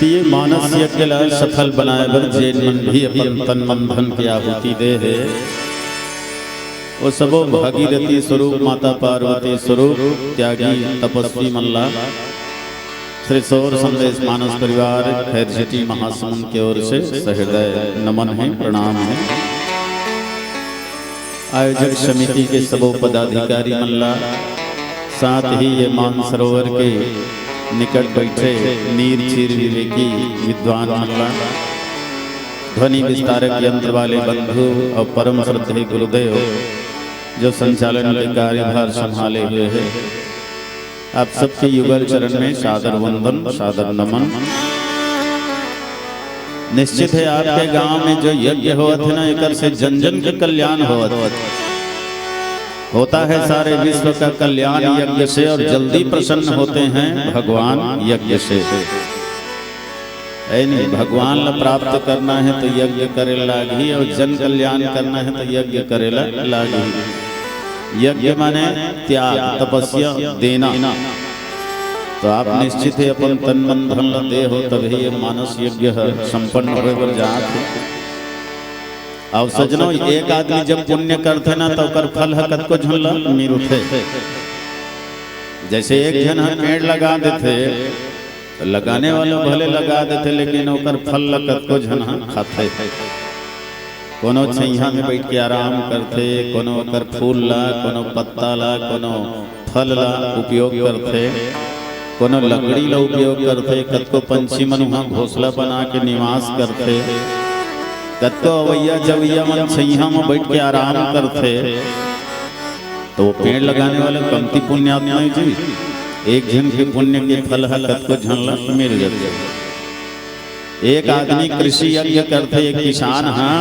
ये मानस यज्ञ ला सफल बनाए बर जेन मन भी अपन तन मन धन की आहुति दे है वो सबो भागीरथी स्वरूप माता पार्वती स्वरूप त्यागी तपस्वी मल्ला श्री सौर संदेश मानस परिवार खैर सिटी महासमुंद की ओर से सहृदय नमन है, प्रणाम है। आयोजक समिति के सबो पदाधिकारी मल्ला, साथ ही ये मानसरोवर के निकट बैठे नीर चीर विवेकी विद्वान मल्ला, ध्वनि विस्तारक यंत्र वाले बंधु और परम श्रद्धेय गुरुदेव जो संचालन के कार्यभार संभाले हुए हैं, आप सबके युगल चरण में सादर वंदन सादर नमन। निश्चित है आपके गांव में जो यज्ञ होता है ना, एक से जन जन के कल्याण होता है, सारे विश्व का कल्याण यज्ञ से, और जल्दी प्रसन्न होते हैं भगवान यज्ञ से। नहीं, भगवान ला प्राप्त करना है तो यज्ञ करे लागी, और जन कल्याण करना है तो यज्ञ करे लागी। यज्ञ माने त्याग, तपस्या, देना। तो आप निश्चित है अपन तन मन धन ला दे हो, तभी ये मानस यज्ञ संपन्न होए बर जात। और सजनो, एक आदमी जब पुण्य करते ना तो कर फल हकत को झन मिलते। जैसे एक जन पेड़ लगा देते, तो लगाने वाले भले लगा देते, लेकिन ओकर फल लकत को झन खाते। कोनो छैया में बैठ के आराम करते, कोनो ओकर फूल ला, कोनो पत्ता ला, कोनो फल ला उपयोग करते, कोनो लकड़ी ला उपयोग करते, कतको पंछी मन वहाँ घोंसला बना के निवास करते, कतको अवैया जवैया मन छैया में बैठ के आराम करते। तो वो पेड़ लगाने वाले कमती पुण्य आत्मा जी, एक जन के पुण्य के फल हकत को झनला मिल जाते। एक आदमी कृषि यज्ञ करते, एक किसान हाँ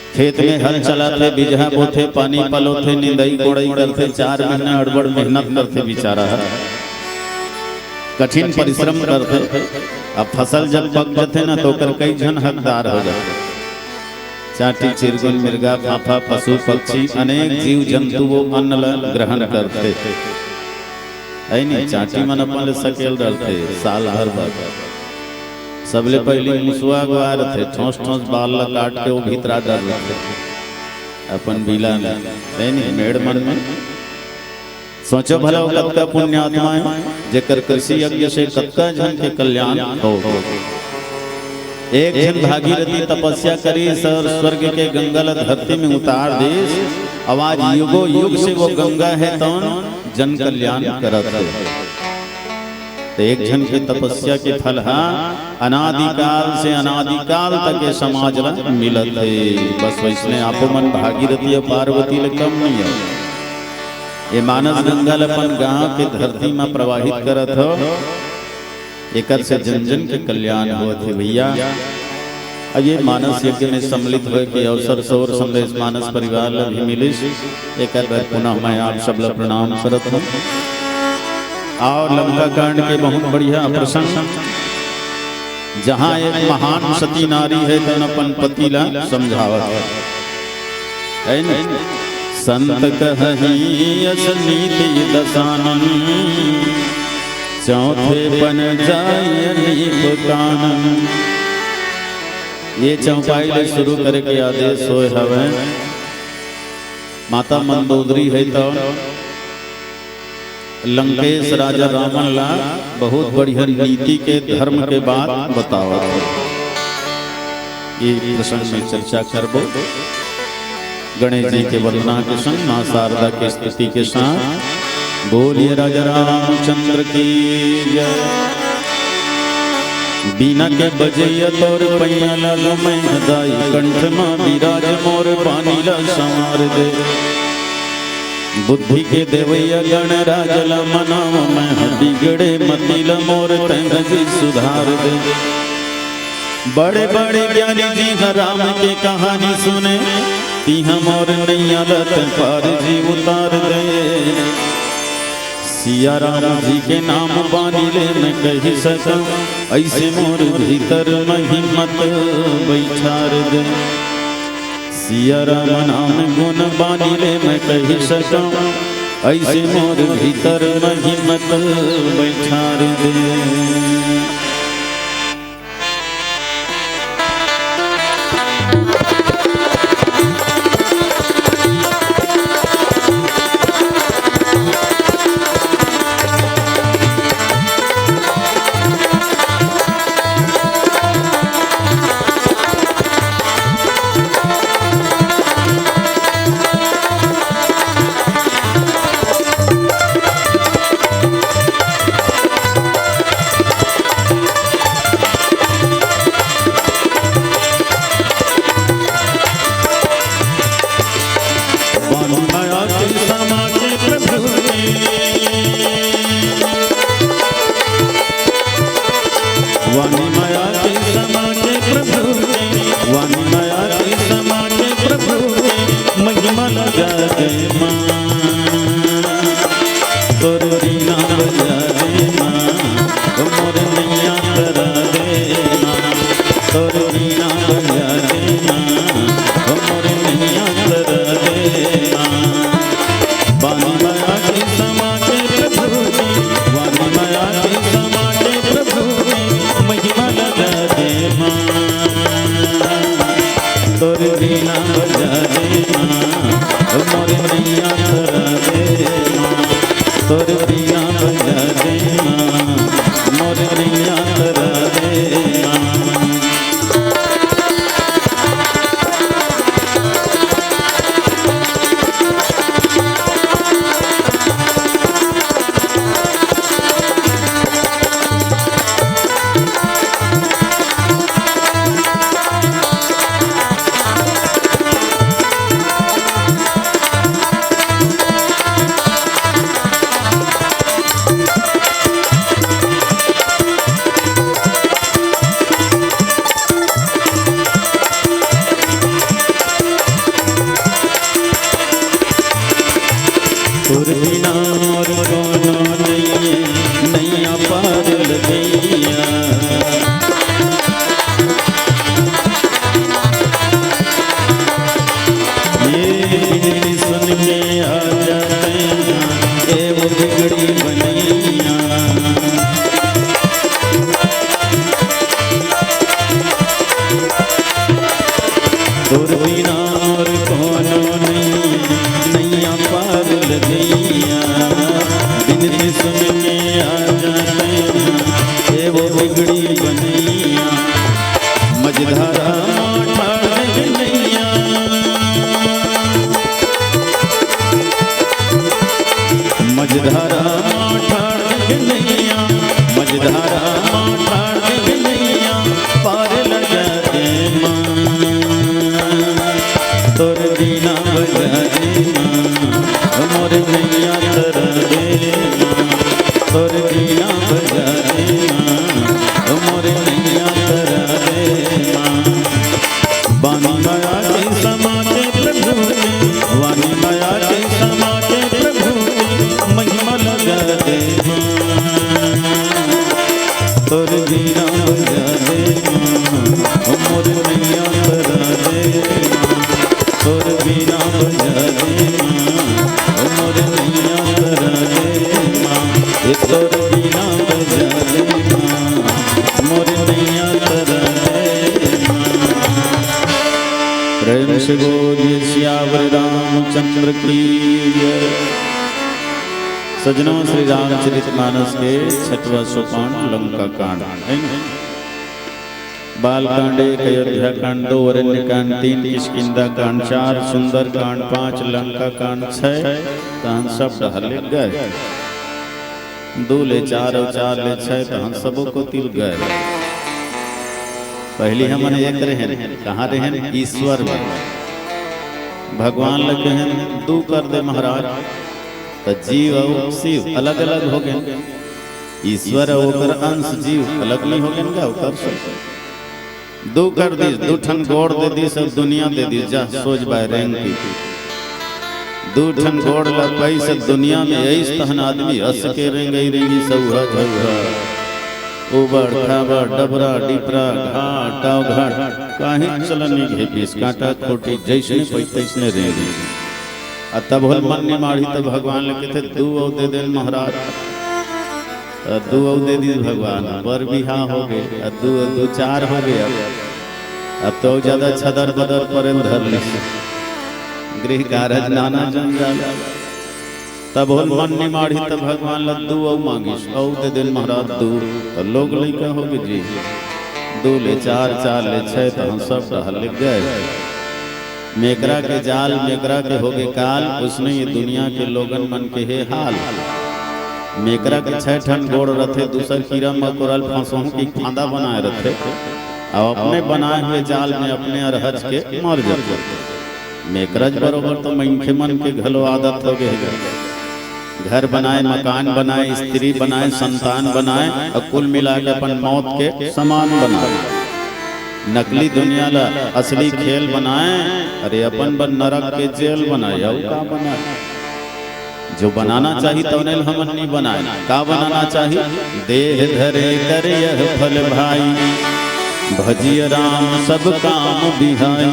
खेत में हल चलाते, बिजहा बोते, पानी पलोते, निंदाई कोड़ाई करते, 4 महीना अड़बड़ मेहनत करते बेचारा, कठिन परिश्रम करते। अब फसल जब पक जाते ना तो कर कई जन हकदार हो जाते। चाटी चिरगुन मिर्गा फाफा पशु पक्षी अनेक जीव जंतु वो अन्न ग्रहण करते। नहीं, चाटी मन अपन सकेल रहते साल भर बाद। सबले पहले मुसुआ गुआर थे, ठोस ठोस बाल ला काट के वो भीतरा डर रहते अपन बिला में। नहीं, मेड़ मन में सोचो भला कतका पुण्य आत्मा है जेकर कृषि यज्ञ से कतका जन के कल्याण हो। एक जन भागीरथी तपस्या करी, सर स्वर्ग के गंगा ला धरती में उतार दे, आवाज युगो युग से वो गंगा है तो जन कल्याण करत है। तो एक जन की तपस्या के फल अनादिकाल से अनादिकाल तक के समाज ला मिलत है। बस वैसने आपो मन भागीरथी और पार्वती ले कम नहीं है। ये मानस गंगा अपन गांव के धरती में प्रवाहित करत हो, एक से जन जन के कल्याण होत है भैया। ये मानस यज्ञ में सम्मिलित हुए के अवसर सौर संदेश मानस परिवार ला भी मिलिस। एक बार पुनः मैं आप सब ला प्रणाम करत हूँ। और लंका कांड के बहुत बढ़िया प्रसंग, जहाँ एक महान सती नारी है तो अपन पति ला समझावत है न। संत कहि यस नीति दसानन, चौथे बन जाय नीक कानन। ये चौपाई ले शुरू करे के आदेश होए हवे। माता मंदोदरी है तो लंकेश राजा रावण ला बहुत बढ़िया नीति के धर्म के बात बताओ। ये प्रसंग में चर्चा करबो। गणेश जी के वंदना के संग मां शारदा के स्तुति के साथ बोलिए राजा रामचंद्र की जय। बीना के बजैया तोर पैया लाल मैं हदाई, कंठ मां विराज मोर पानी ला संवार दे। बुद्धि के देवैया गण राज ला मनाव मैं, बिगड़े मति ला मोर तंग जी सुधार दे। बड़े बड़े ज्ञानी जी राम के कहानी सुने, मोर नैया लत पार जी उतार दे। सिया राम जी के नाम बानी ले मैं कही सकूं, ऐसे मोर भीतर में हिम्मत बैठार दे। सिया राम नाम गुण बानी ले मैं कही सकूं, ऐसे मोर भीतर में हिम्मत बैठार दे। बजा दे माँ, मोर नैया तरा दे माँ। तोर बिना और कोनो नहीं नैया पार लगैया। ये सुन के आ जाते ए वो बिगड़ी बनैया। तोर बिना और कोनो नहीं नैया पार लगैया। बिनती सुन के आ जाते ए वो बिगड़ी बनैया। मझधारा ठाड़ नैया, मझधारा ठाड़ नैया, मझधारा ठाड़ नैया पार लगा दे माँ। तोर बिना बजा दे माँ, मोर नैया तरा दे माँ। तोर बिना बजा दे माँ, मोर नैया तरा दे माँ। वाणी माया के समा के प्रभु ने, वाणी माया के समा के प्रभु ने महिमा लगा दे माँ। तोर बिना बजा दे माँ, मोर नैया तरा दे माँ। तोर बिना बजा दे माँ, मोर नैया तरा दे माँ। तोर बिना बजा दे माँ, मोर नैया तरा दे माँ। प्रेम से बोलिए सियावर रामचंद्र की जय। सजनों, श्री रामचरितमानस के 6वां सोपान लंका कांड। बाल कांड 1, अयोध्या कांड 2, अरण्य कांड 3, किष्किंधा कांड 4, सुंदर कांड 5, लंका कांड 6। तहन सब डहले गए। 2 ले 4 और 4 ले 6 तहन सबों को तिल गए। पहली हमन एक रहन, कहाँ रहन? ईश्वर में। भगवान लगे हैं 2 कर दे महाराज, तो जीव और शिव अलग अलग हो गए। ईश्वर और अंश जीव अलग नहीं हो गए। ओकर 2 कर दी, 2 ठन गोड़ दे दी, सब दुनिया दे दी। जा सोच बाय रेंग की 2 ठन गोड़ ला पाई, सब दुनिया में ऐस तहन आदमी हंस के रेंगई रेंगी सौहा झौहा। उबड़ खाबड़ डबरा डिपरा घाट टाव घाट काहे चलनी घे पीस काटा खोटी जैसने पैतैसने रेंगी। आ तब होल मन ने माड़ी, तब भगवान लगे थे 2 और दे दे महाराज। 2 और दे दी भगवान, बर बिहा हो गए। 2 4 हो गया। अब तो ज्यादा छदर बदर पर धर ले गृह कारज नाना जंजाल। तब होल मन ने माड़ी, तब भगवान ला 2 और मांगिस और दे दे महाराज 2। तो लोग लइका हो गए जी 2 ले 4 4 ले 6 तो हम सब टहल गए। मेकरा के जाल मेकरा के हो गए काल, उसने ये दुनिया के लोगन मन के हे हाल। मेकरा के 6 ठन गोड़ रथे, दूसर कीड़ा मकोड़ल फंसों की फांदा बनाए रथे। और अपने बनाए हुए जाल में अपने अरहज के मर जाते। मेकरज बरोबर तो मनखे मन के घलो आदत हो गए। घर बनाए, मकान बनाए, स्त्री बनाए, संतान बनाए और कुल मिला के अपन मौत के समान बनाए। नकली दुनिया ला असली खेल बनाए, अरे अपन बन नरक के जेल बनाए। और का बनाए? जो बनाना चाहिए तो हम नहीं बनाए। का बनाना चाहिए? देह धरे कर यह फल भाई, भजिय राम सब काम बिहाई।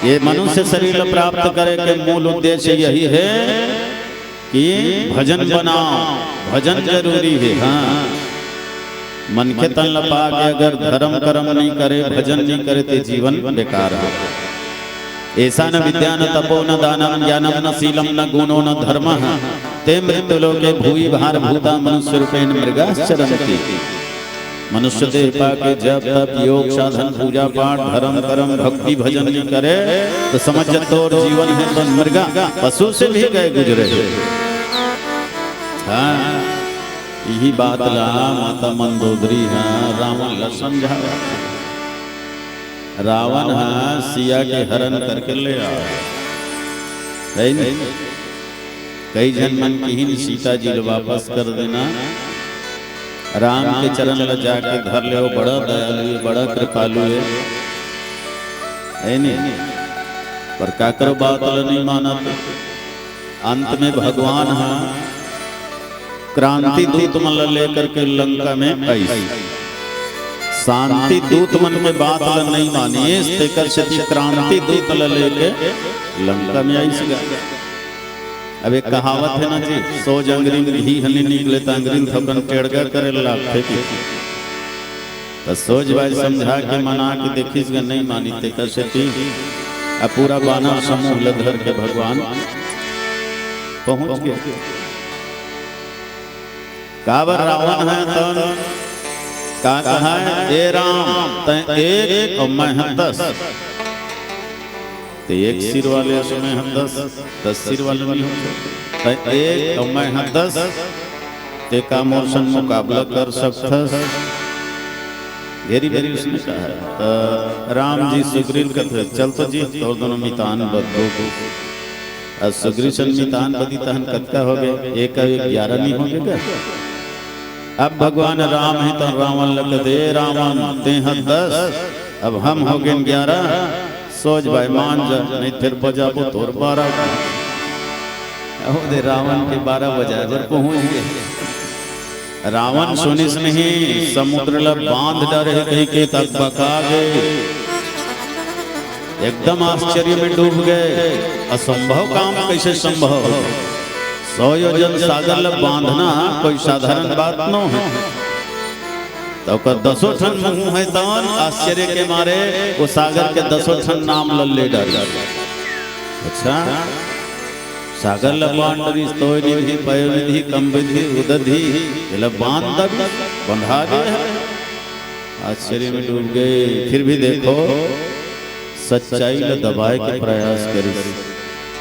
ये मनुष्य शरीर प्राप्त करे के मूल उद्देश्य यही है कि भजन बनाओ। भजन जरूरी है। हाँ, मन के तन लपा के अगर धर्म कर्म नहीं करे, भजन नहीं करे तो जीवन बेकार है। ऐसा न विद्या न तपो न दानम ज्ञानम न शीलम न गुणो न धर्म। ते मृत्युलोके भूयि भार भूता मनुष्य रूपेण मृगाश्चरन्ति। मनुष्य देह पाके जब तप योग साधन पूजा पाठ धर्म कर्म भक्ति भजन नहीं करे तो समझ तो जीवन है तो मृगा पशु से भी गए गुजरे। हाँ यही बात ला माता मंदोदरी है रावण ला समझा। रावण है सिया के हरण करके ले आया। कई जन मन की सीता जी वापस कर देना। राम के चरण ल जाके धर ले, बड़ा दयालु है, बड़ा कृपालु है नहीं। पर का करो बात नहीं माना। अंत में भगवान है क्रांति दूत मन लेकर के लंका में आई। शांति दूत मन में बात नहीं मानी, क्रांति दूत लेके लंका में आई सीगा। अब एक कहावत है ना जी, 100 जंगरीन घी हनी निकले तंगरीन थपन टेड़गा करे लाते की। तो सोच भाई समझा के मना के देखिस ग नहीं मानी ते कैसे थी। अब पूरा बानर समूह लधर के भगवान पहुंच गए। काबर रावण है तो का कहा है ए राम तै एक और मैं 10। तो एक सिर वाले उसमें हम 10 सिर वाले नहीं होते। एक और मैं 10 ते का मोशन मुकाबला कर सकता। घेरी घेरी उसने कहा तो राम जी सुग्रीव कहते चल तो जी तो दोनों मितान बदो। और सुग्रीव मितान बदी तहन कत्का हो गए, एक 11 नहीं हो गए। अब भगवान राम है तो रावण लगते रावण ते 10 अब हम हो गए 11। सोच भाई मान जा नहीं फिर बजाबो तोर 12। दे रावण के 12 बजा जब पहुंच गए। रावण सुनिस नहीं समुद्र ला बांध डरे कहीं के तक बका गए। एकदम आश्चर्य में डूब गए। असंभव काम कैसे संभव। 100 योजन सागर ला बांधना कोई साधारण बात न है। तो 10 ठन मुंह है तवन आश्चर्य के मारे वो सागर के 10 ठन नाम लल्ले डाल। अच्छा सागर ल बांधरी तोय निधि पय निधि कम विधि उदधि ल बांध दब बंधा गए। आश्चर्य में डूब गए। फिर भी देखो सच्चाई ल दबाए के प्रयास करी,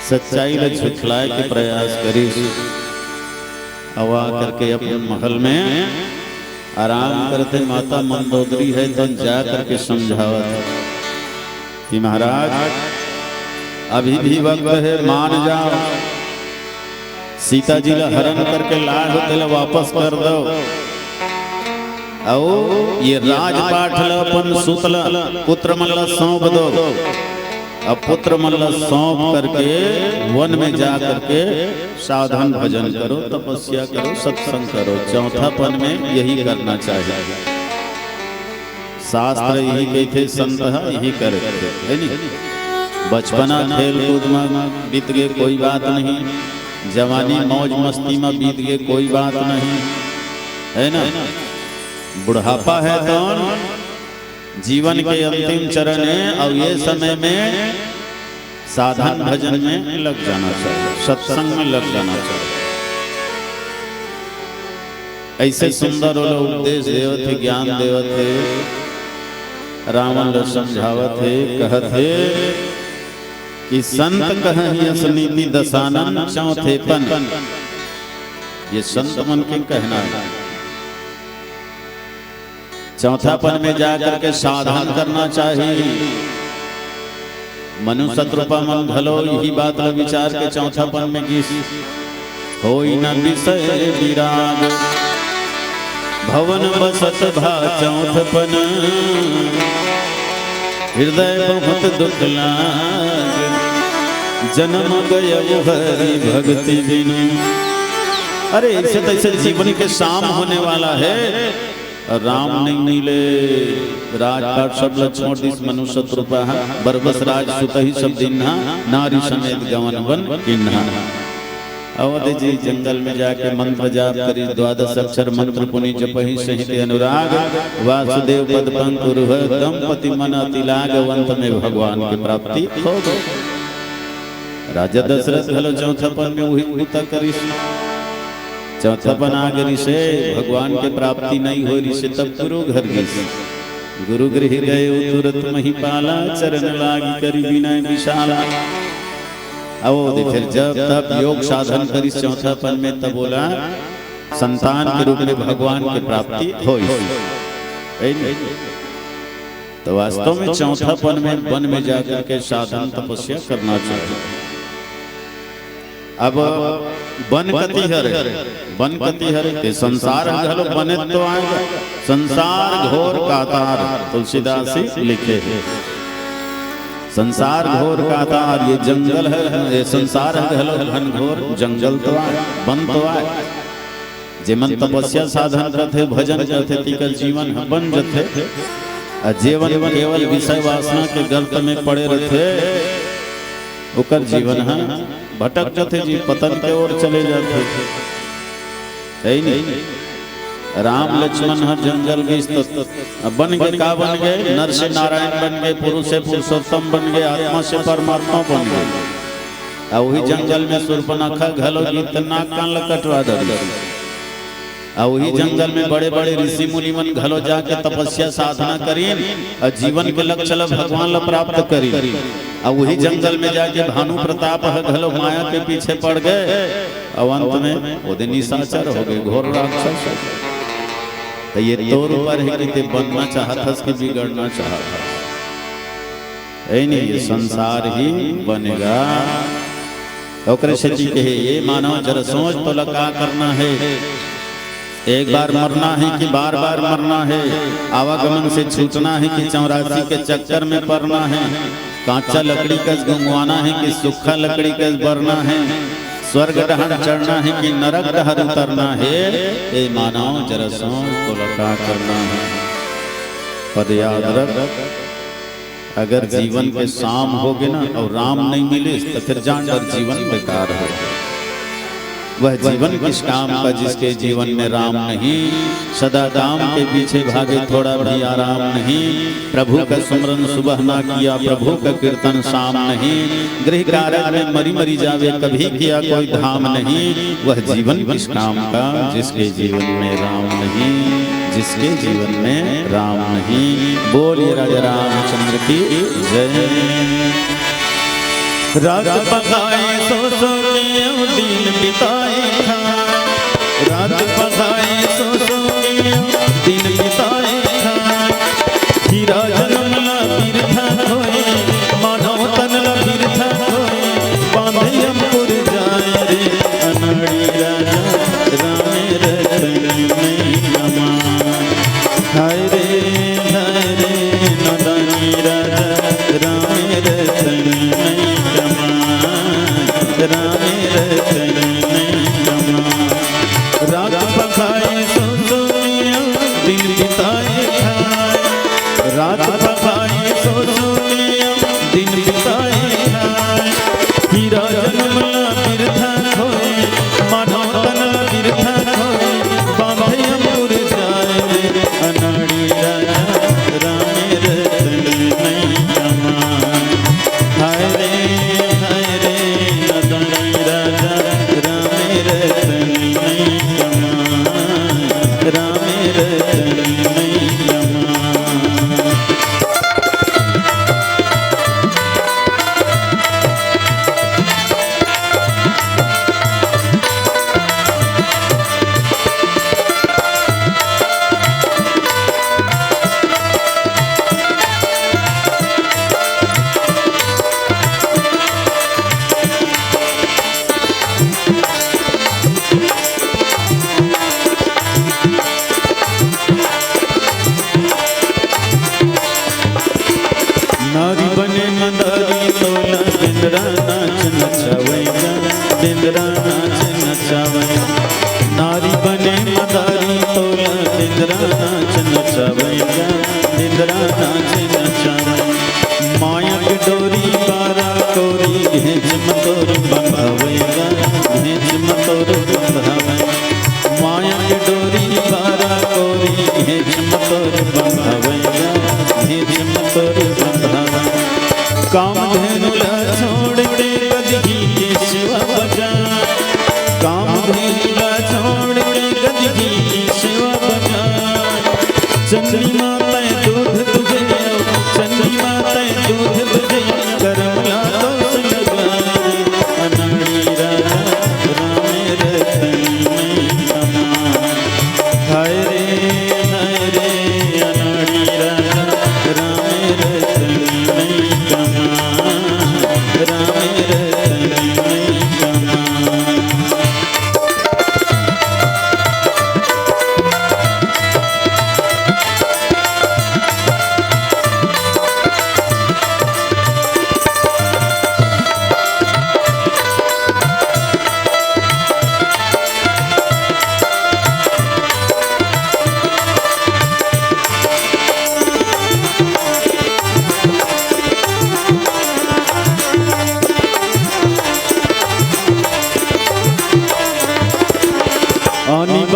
सच्चाई ल झुठलाए के प्रयास करी। हवा करके अपने महल में आराम करते माता मंदोदरी है तो जा करके समझावत कि महाराज अभी भी वक्त है, मान जाओ। सीता जी ला हरण करके लाड होते वापस कर दो। और ये राजपाठ ला अपन सुतला पुत्र मन ला सौंप दो। अब पुत्र मन ला सौंप करके वन में जा करके साधन भजन करो, तपस्या करो, सत्संग करो। चौथापन में यही करना चाहिए। शास्त्र यही कहते, संत यही करते है नहीं। बचपना खेल कूद में बीत गए कोई बात नहीं, जवानी मौज मस्ती में बीत गए कोई बात नहीं है ना। बुढ़ापा है तो जीवन के अंतिम चरण है और ये समय में साधन भजन में लग जाना चाहिए, सत्संग में लग जाना चाहिए। ऐसे सुंदर उपदेश देव थे, ज्ञान देव थे। रावण लो समझावत थे, कहते कि संत कहियस नीति दशानन चौथे पन। ये संत मन के कहना है। चौथापन में जाकर के साधन करना चाहिए। मनुष्य रूपा मन भलो यही बात का विचार के चौथापन में गीस होई न विषय विराग भवन बसत भा चौथपन हृदय बहुत दुख लाग जन्म गय हरि भक्ति बिनु। अरे ऐसे तैसे जीवन के शाम होने वाला है। राम नहीं मिले राजपाट सब लक्ष्मण दिस मनुष्य रूपा बरबस राज सुत ही सब दिन्हा नारी समेत गवन वन किन्हा। अवध जी जंगल में जाके मंत्र जाप करी 12 अक्षर मंत्र पुनि जपहि सहित अनुराग वासुदेव पद पंकुर दंपति मन अति लागवंत में भगवान की प्राप्ति हो गई। राजा दशरथ हलो चौथापन में वही पूता करी चौथा बना गरी से भगवान के प्राप्ति नहीं हो रही से तब गुरु घर गई गुरु गृह गए तुरंत महिपाला चरण लागी करी विनय विशाला। अब फिर जब तब योग साधन करी चौथा पन में तब बोला संतान के रूप में भगवान की प्राप्ति होई। तो वास्तव में चौथा पन में वन में जाकर के साधन तपस्या करना चाहिए। अब बन कति हरे संसार घलो बने तो आएगा संसार घोर कातार तुलसीदास लिखे है संसार घोर कातार ये जंगल है ये संसार घलो घन घोर जंगल तो आए बन तो आए जेमन तपस्या साधन करते भजन करते तिकल जीवन बन जथे जीवन केवल विषय वासना के गर्त में पड़े रहते ओकर जीवन है भटक जाते जी पतन के ओर चले जाते है नहीं। राम लक्ष्मण हर जंगल बन गए का बन गए नर से नारायण बन गए पुरुष से पुरुषोत्तम बन गए आत्मा से परमात्मा बन गए। वही जंगल में शूर्पणखा घलो इतना कान लकटवा दे वही जंगल में बड़े बड़े ऋषि मुनि मन घलो जाके तपस्या साधना करीन और जीवन के लक्ष्य भगवान ला प्राप्त करी और वही जंगल में जाके भानु प्रताप घलो माया के पीछे पड़ गए और अंत में वो दिन निशाचर हो गए घोर राक्षस। तो ये तौर पर है कि ते बनना चाहता कि बिगड़ना चाहता है नहीं ये संसार ही बनेगा। ओकरे से जी कहे ये मानव जरा सोच तो लगा करना है एक बार मरना है कि बार बार मरना है आवागमन से छूटना है कि 84 के चक्कर में पड़ना है कांचा लकड़ी का गुंगवाना है कि सूखा लकड़ी का बरना है स्वर्ग डहर चढ़ना है कि नरक डहर उतरना है ये मानव जरा सोच को लगा करना है। पर याद रख अगर जीवन के शाम हो गए ना और राम नहीं मिले तो फिर जानकर जीवन बेकार है। वह जीवन किस काम का जिसके जीवन में राम नहीं सदा काम के पीछे भागे थोड़ा भी आराम नहीं प्रभु का सुमरन सुबह ना किया प्रभु का कीर्तन शाम नहीं गृह कार्य में मरी मरी जावे कभी किया कोई धाम नहीं। वह जीवन किस काम का जिसके जीवन में राम नहीं जिसके जीवन में राम नहीं। बोलिए राजा रामचंद्र की जय। रात पकाए सो सो दिन बिताए रात पकाए सो सो दिन बिताए हीरा जन्म ला बिरथा होए मानव तन ला बिरथा होए बांधे अंकुर जाए रे अनड़ी राजा रामे रतन में नमान हाय रे नदानी राजा रामे रतन में रामे रतन में नमान रात पकाए सो सो दिन बिताए रात पकाए सो सो दिन बिताए हीरा जन्म ला बिरथा होए मानव तन ला बिरथा होए बांधे अंकुर जाए अनाड़ी राजा रामे रतन में नमान हाय रे नारी बने मंदारी तोला बिंद्रा नाच नचावेगा बिंद्रा नाच नचावेगा नारी बने मंदारी तोला बिंद्रा नाच नचावेगा बिंद्रा नाच नचावेगा माया की डोरी बारा कोरी घेंच मतोर बंधावेगा घेंच मतोर बंधावेगा माया की डोरी बारा कोरी घेंच मतोर बंधावेगा घेंच मतोर काम धेनु ला छोड़ के कदी के शिवा बजा काम धेनु ला छोड़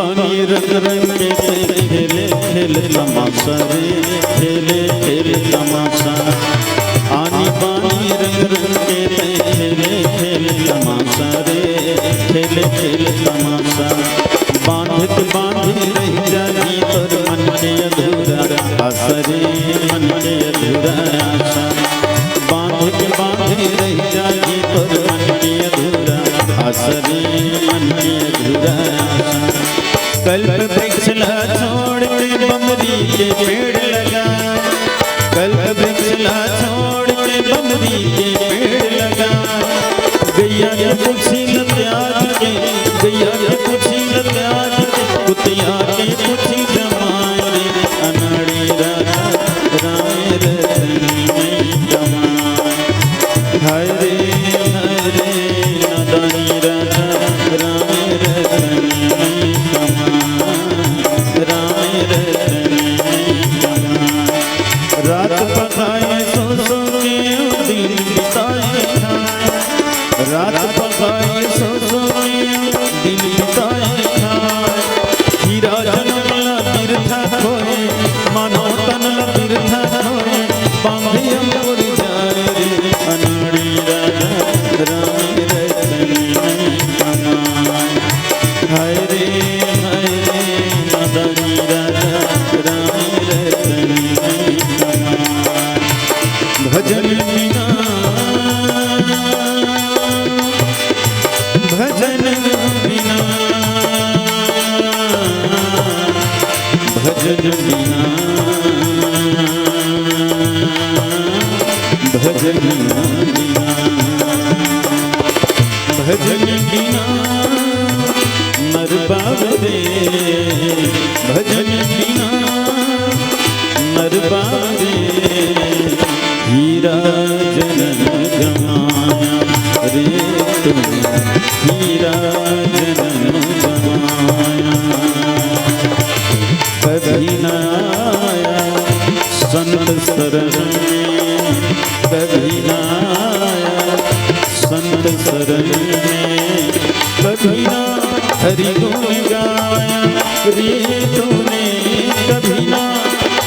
पानी रंग रंग के खेले खेले तमाशा रे, खेले खेले तमाशा। आनी पानी रंग रंग के खेले खेले तमाशा रे, खेले खेले तमाशा। बांध के बांधी रह जाई पर मन के अधूरा आशा रे, मन के अधूरा आशा। बांध के बांधी रह जाई पर मन के अधूरा आशा रे, मन के अधूरा आशा। कल्प वृक्ष ला छोड़ के बमरी के पेड़ लगा, कल्प वृक्ष ला छोड़ के बमरी के पेड़ लगा। गैया के कुछी न त्याग के, गैया के कुछी न त्याग के, कुतिया के कुछी जमाए रे। अनाड़ी राजा राम रतनी में जमाए, हाय रे नादानी राजा राम रतनी में जमाए, राम रतनी में जमाए। रात पकाए सो सो के दिन बिताए खाए, रात पकाए सो सो के दिन बिताए खाए। हीरा जन्म ला तीर्था खोए, मानो तन ला तीर्था खोए, बांधे अंबर जाए रे। अनाड़ी राजा राम रतनी में जमाए, हाय रे नादानी राजा राम रतनी में जमाए। भजन बिना भजन बिना भजन बिना भजन बिना भजन बिना मर बाबरे, भजन बिना मर बाबरे। हीरा जनन गमाया रे तुमने, हीरा जनन गमाया। कभी न आया संत शरण में, कभी न आया संत शरण में। कभी न हरि गुण गाया रे तूने, कभी न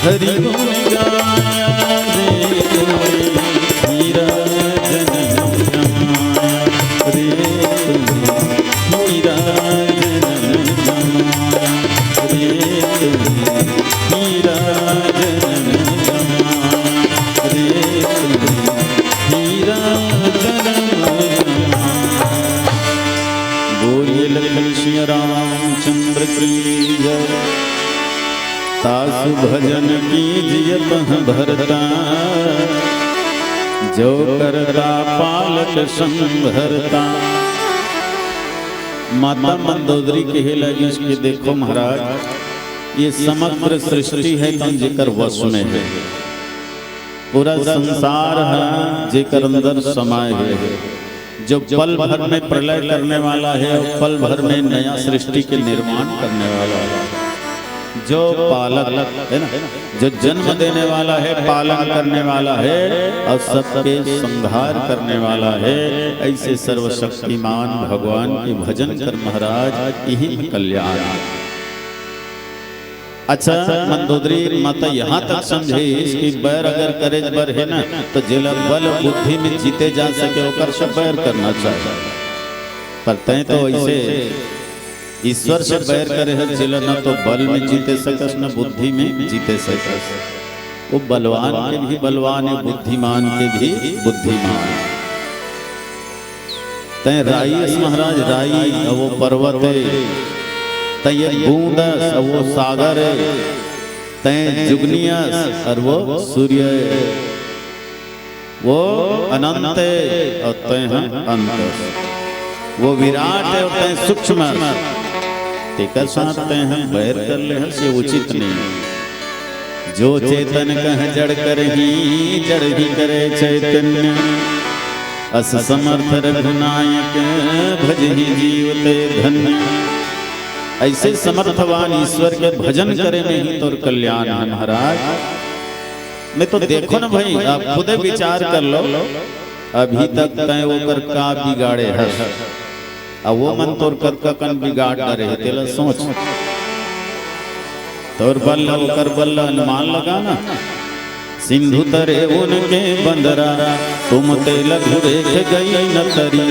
हरि गुण गाया रे तूने। हीरा जनन गमाया रे तूने, हीरा जनन गमाया रे तूने, हीरा जनन गमाया रे तूने, हीरा जनन गमाया। बोलिए लखन सिया रामचंद्र की जय। तासु भजन कीजिए भरता, जो करता पालक संभरता। माता मंदोदरी कहे लगी इसके देखो महाराज, ये समग्र सृष्टि है तो जेकर वश में है, पूरा संसार है जेकर अंदर समाये है। जो पल भर में प्रलय करने वाला है और पल भर में नया सृष्टि के निर्माण करने वाला है। जो पालक है ना, जो जन्म देने वाला है, पालन करने वाला है और सबके संहार करने वाला है। ऐसे सर्वशक्तिमान भगवान के भजन कर महाराज, यही कल्याण। अच्छा मंदोदरी माता यहाँ तक समझे कि बैर अगर करे बर है ना, तो जिला बल बुद्धि में जीते जा सके ओकर से बैर करना चाहिए। पर तय तो ऐसे ईश्वर से बैर करे है जिला न तो बल में जीते सकस न बुद्धि में जीते सकस। वो बलवान के भी बलवान है, बुद्धिमान के भी बुद्धिमान। तय राई महाराज, राई वो पर्वत है, तय बूंदस वो सागर है, तय जुगनियस और वो सूर्य है, वो अनंत है और तय है अंत। वो विराट है और तय सूक्ष्म। तेकर साथ तय हैं बैर कर ले से उचित नहीं। जो चेतन कह जड़ कर ही जड़ ही करे चैतन्य, अस समर्थ रघुनायक भज ही जीवते धन्य। ऐसे समर्थवान ईश्वर के भजन करे में ही तो कल्याण है महाराज। मैं तो देखो ना भाई, आप खुद विचार कर लो, अभी तक तय होकर का बिगाड़े है, अब वो मन तोर कद का कन बिगाड़ रहे तेला सोच। तोर बल्ला कर बल्ला अनुमान लगाना। सिंधु तरे उनके बंदरा तुम ते लघु रेख गई न तरी।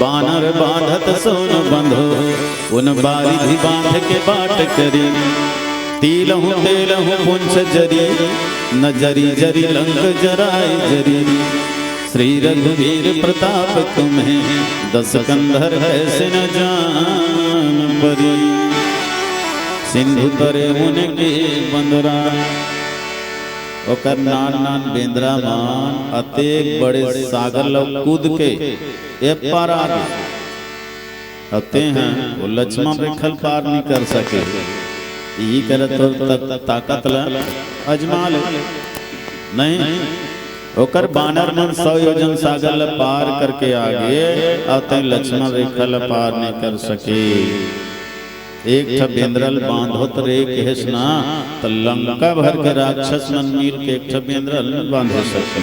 बानर बांधत सोन बंधो उन बारिधि बांध के बाट करी। तिलहु तेलहु पुंछ जरी न जरी जरी लंक जराय जरी। श्री रघुवीर प्रताप तुम्हें दस कंधर ऐसे न जान परी। सिंधु तरे उनके बंदरा ओकर नान नान बेंद्रा मान अतेक बड़े सागर लोग कूद के ये पार आ गए अते हैं वो लक्ष्मण रेखल पार नहीं कर सके। यही करे तो ताकत ला अजमा ले नहीं ओकर बानर मन 100 योजन सागर ल पार करके आ गए अते लक्ष्मण रेखल पार नहीं कर सके। एक ठा बेंद्रल बांधोत रे कहसना त लंका भर के राक्षस मन मिल के एक ठा बेंद्रल बांधो सके।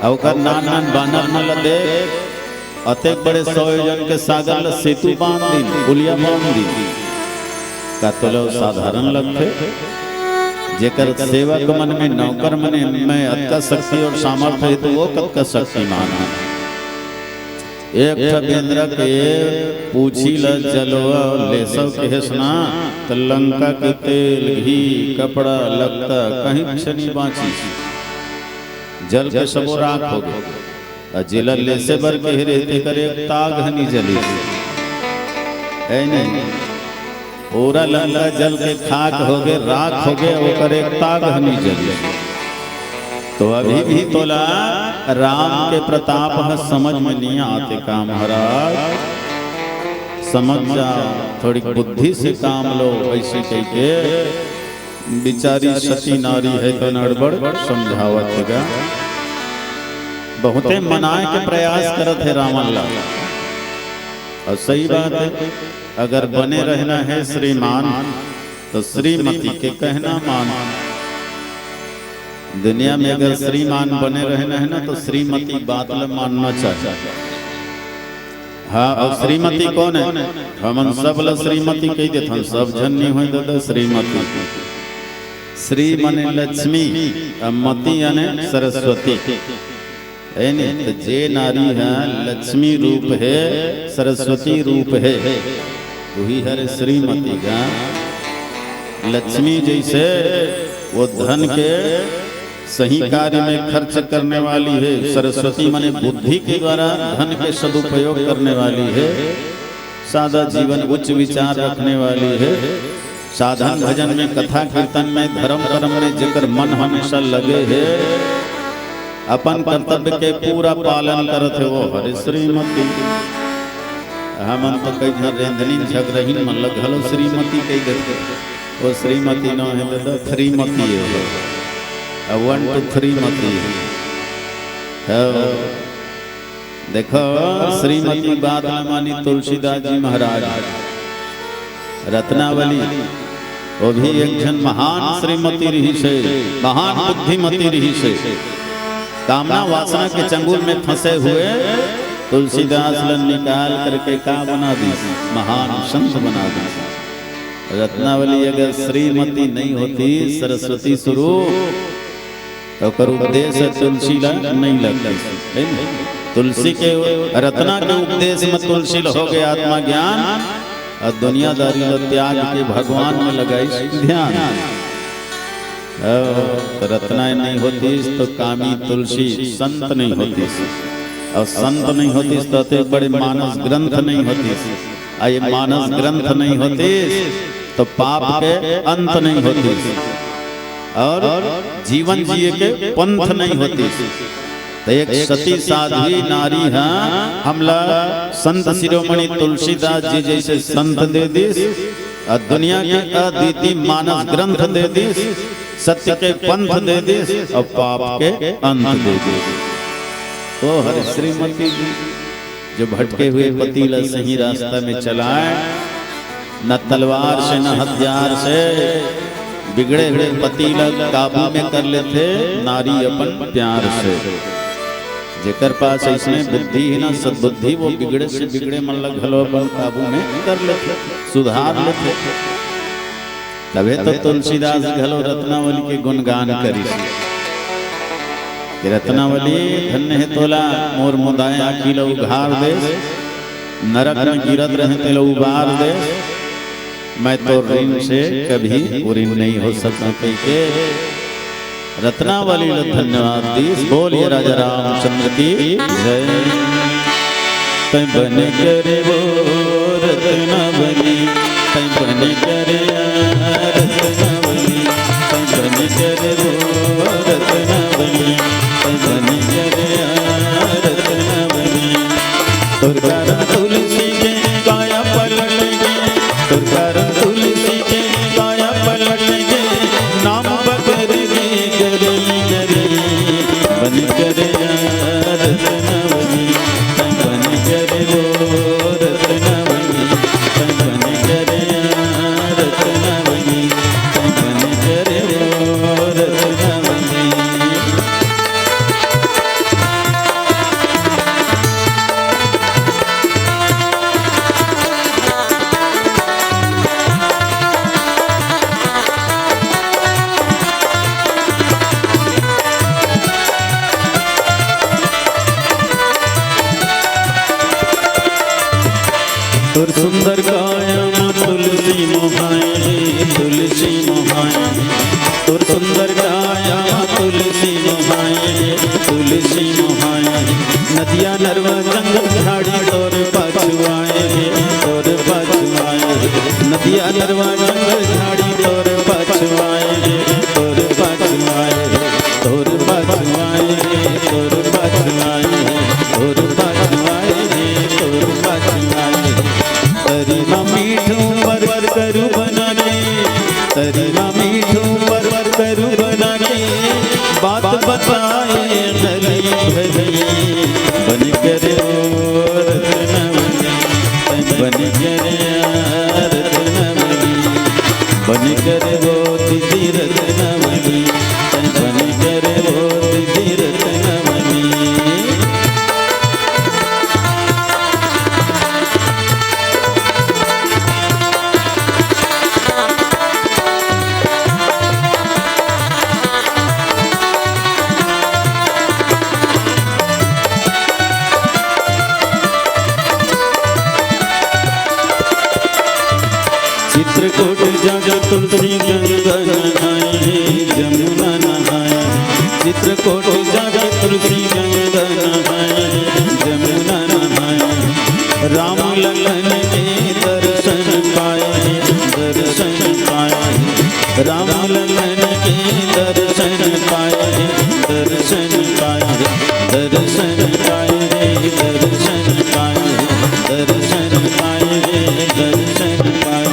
ओकर नान नान बानर मन ल देख अतेक बड़े 100 योजन के सागर ल सेतु बांध दी पुलिया बांध दी का तो साधारण लगते। जेकर सेवक मन में नौकर मने में अतका शक्ति और सामर्थ्य है तो वो कब का शक्तिमान है। एक बेंद्र के पूछी ल जलवा ले सब कहसना तो लंका के तेल घी कपड़ा लगता कहीं छनी बाची। जल के सबो राख हो गए जिला ले से बर के रहते करे ताग हनी जली है नहीं। पूरा लंका जल के खाक हो गए राख हो गए वो करे ताग हनी जली। तो अभी भी तोला राम के प्रताप समझ में नहीं आते काम महाराज। समझ जाओ थोड़ी बुद्धि से काम लो। ऐसे कह के बिचारी सती नारी है तो नड़बड़ समझावत है बहुते मनाए के प्रयास करत है रावण ला। और सही बात है अगर बने रहना है श्रीमान तो श्रीमती के कहना मान। दुनिया में अगर श्रीमान बने रहना है ना तो श्रीमती बात ल मानना चाहिए। हाँ और श्रीमती कौन है हम सब ल श्रीमती कह देते हम सब जन नहीं हुए दादा श्रीमती। श्री मने लक्ष्मी मती यानी सरस्वती है नहीं। तो जे नारी है लक्ष्मी रूप है सरस्वती रूप है वही है श्रीमती का। लक्ष्मी जैसे वो धन के सही कार्य में खर्च करने वाली है। सरस्वती माने बुद्धि के द्वारा धन के सदुपयोग करने वाली है। सादा जीवन उच्च विचार रखने वाली है। साधन भजन में कथा कीर्तन में धर्म कर्म में जेकर मन हमेशा लगे है अपन कर्तव्य के पूरा पालन करत है वो हरे श्रीमती। हम तो कई रेंधनी झगरही मन लग हलो श्रीमती कह देते वो श्रीमती न है तो श्रीमती है 1 2 3 मती है। देखो श्रीमती बात मानी तुलसीदास जी महाराज रत्नावली वो भी एक जन महान श्रीमती रही से महान बुद्धिमती रही से। कामना वासना के चंगुल में फंसे हुए तुलसीदास लन निकाल करके का बना दी महान संत बना दी। रत्नावली अगर श्रीमती नहीं होती सरस्वती स्वरूप तो कर उपदेश तुलसी ला नहीं लगता। तुलसी के रत्ना के उपदेश में तुलसी हो गए आत्मा ज्ञान और दुनियादारी त्याग के भगवान में लगाई ध्यान। रत्ना नहीं होती तो कामी तुलसी संत नहीं होती और संत नहीं होती तो बड़े मानस ग्रंथ नहीं होती। ये मानस ग्रंथ नहीं होती तो पाप के अंत नहीं होती और जीवन जिए के पंथ नहीं होती। तो एक सती साध्वी नारी है हमला संत शिरोमणि तुलसीदास जी जैसे संत दे दी और दुनिया के अद्वितीय मानस ग्रंथ दे दी सत्य के पंथ दे दी और पाप के अंत दे दी। तो हर श्रीमती जी जो भटके हुए पति ला सही रास्ता में चलाए न तलवार से न हथियार से बिगड़े हुए पति ला काबू में कर लेते नारी अपन प्यार से। जेकर पास इसमें बुद्धि है ना सद्बुद्धि वो बिगड़े से बिगड़े मन लग हलो अपन काबू में कर लेते सुधार लेते। तबे तो तुलसीदास घलो रत्नावली के गुणगान करी कि रत्नावली धन्य है तोला मोर मुदाय अखिल उघार दे, नरक में गिरत रहे तेलो उबार दे, मैं तो ऋण से कभी ऋण नहीं हो सकता के रत्नावली धन्यवाद दीस। बोलिए राजा रामचंद्र की जय। तै बने करे वो रत्नावली, तै बने करे रत्नावली, तै बने करे वो रत्नावली, तै बने करे रत्नावली। तोर कारण तुलसी के काया पलट गे, तोर कारण तुलसी के काया पलट गे, नाम बदल गे गरी गरी। बन करे रत्नावली, तै बन करे वो रत्नावली, तै बन करे रत्नावली, तै बन करे वो रत्नावली। तोर सुंदर काया तुलसी मोहाए, तुलसी मोहाए, तोर सुंदर काया तुलसी मोहाए, तुलसी मोहाए। नदिया नरवा जंगल झाड़ी तोर पछुआए, तोर पछुआए। नदिया नरवा जंगल झाड़ी तोर पछुआए, तोर पछुआए, तोर पछुआए, तोर पछुआए, तोर पछुआए, तोर पछुआए। तरीमा मीठू परवर करू बना के, तरीमा मीठू परवर करू बना के, बात बताए गली भली। बन करे वो रत्नावली, बन करे रत्नावली, बन करे वो दिव्य रत्नावली, बन करे वो दिव्य रत्नावली। चित्रकूट जागा तुलसी गंगा नहाए, जमुना नहाए। चित्रकूट जागा तुलसी गंगा नहाए, जमुना नहाए। राम ललन के दर्शन पाए, दर्शन पाए। राम ललन के दर्शन पाए, दर्शन पाए, दर्शन पाए, दर्शन पाए, दर्शन पाए, दर्शन पाए।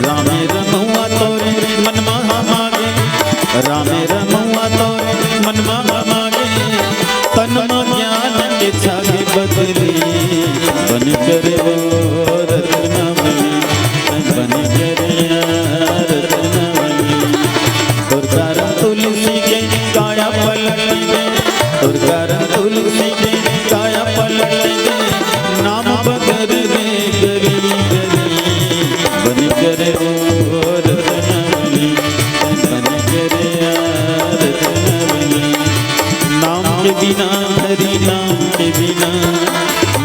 रामे रमुआ तोरे मन मागे, रामे रमुआ तोरे मन मागे, तन ज्ञान के छागे बदली। बन करे वो रत्नावली, बन करे रत्नावली। तोर कारण तुलसी के काया पलट गे, तोर कारण तुलसी के काया पलट गे, नाम बदल गे गरी गरी। बन करे वो रत्नावली, बन करे रत्नावली। नाम के बिना हरि नाम के बिना,